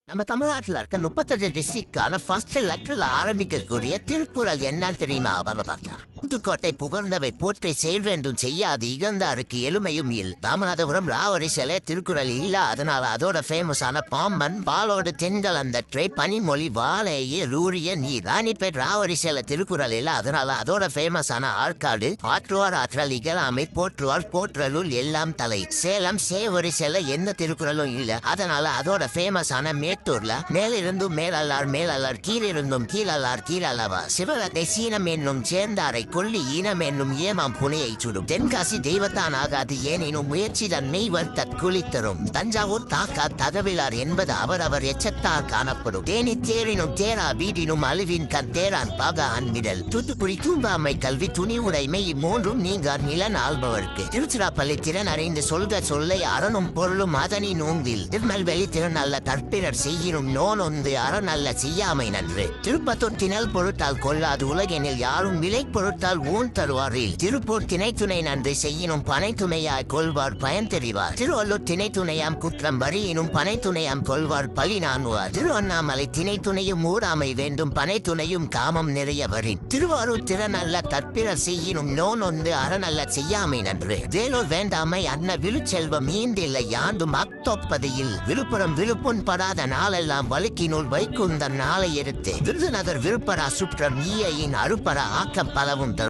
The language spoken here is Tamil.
நம்ம தமிழ்நாட்டுல இருக்க 38 டிஸ்ட்ரிக்டான ஃபர்ஸ்ட் லெட்டர்ல ஆரம்பிக்கக்கூடிய திருக்குறள் என்னன்னு தெரியுமா? பார்த்தா புதுக்கோட்டை புகழ்ந்தவை போற்றை செயல் வேண்டும் செய்யாது இகழ்ந்தாருக்கு எளிமையும் இல். ராமநாதபுரம் ராவரி சிலை திருக்குறள் இல்ல, அதனால அதோட ஃபேமஸான பாம்பன் பாலோடு தென்கள் அந்த ட்ரை பனிமொழி வாழையே ரூரிய நீர். ராணிப்பேட் ராவரி சிலை திருக்குறள் இல்ல, அதனால அதோட ஃபேமஸான ஆற்காடு ஆற்றுவார் ஆற்றல் இகழாமை போற்றுவார் போற்றலுள் எல்லாம் தலை. சேலம் சேவரி சிலை எந்த திருக்குறளும் இல்ல, அதனால அதோட ஃபேமஸான மேட்டூர்ல மேலிருந்தும் மேலல்லார் மேலல்லார் கீழிருந்தும் கீழல்லார் கீழல்லவா. சிவகங்கை சீனம் என்னும் சேர்ந்தாரை கொல்லி ஈனம் என்னும் ஏமாம் புனையை சுடும். தென்காசி தெய்வத்தான் ஆகாது ஏனெனும் முயற்சி தன்னை தற்குழி தரும். தஞ்சாவூர் தாக்கா தகவிலார் என்பது அவர் எச்சத்தால் காணப்படும். தேனி தேரினும் தேரா வீடினும் அழிவின் கண் தேரான் பாக அன்பிடல். தூத்துக்குடி தூம்பாமை கல்வி துணி உடைமை இம்மூன்றும் நீங்கார் நிலன் ஆள்பவர்க்கு. திருச்சிராப்பள்ளி திறன் அறிந்து சொல்க சொல்லை அறனும் பொருளும் அதனி நோங்கில். திருநெல்வேலி திறன் அல்ல தற்பினர் செய்யினும் நோனொந்து அறநல்ல செய்யாமை நன்று. திருப்பத்தூர் திணல் பொருட்டால் கொள்ளாது உலகெனில் யாரும் விலை பொருட்டால் ஊன் தருவாரில். திருப்பூர் திணை துணை நன்றி செய்யினும் பனை துணையாய் கொள்வார் பயன் தெரிவார். திருவள்ளூர் திணை துணையாம் குற்றம் வரியினும் பனை துணையாம் கொள்வார் பழி நாணுவார். திருவண்ணாமலை திணை துணையும் ஊராமை வேண்டும் பனை துணையும் காமம் நிறைய வரின். திருவாரூர் திறன் அல்ல தற்பிறர் செய்யினும் நோனொந்து அறநல்ல செய்யாமை நன்று. வேலூர் வேண்டாமை அன்ன விழுச்செல்வம் ஈந்தில்லை யாண்டும் அக்தொப்பதியில். விழுப்புரம் விழுப்புண் படாத நாளெல்லாம் வழுக்கினுள் வைக்குந்த நாளை எடுத்து. விருதுநகர் விருப்பரா சுற்றம் ஈயின் அறுப்பரா ஆக்கம் பலவும்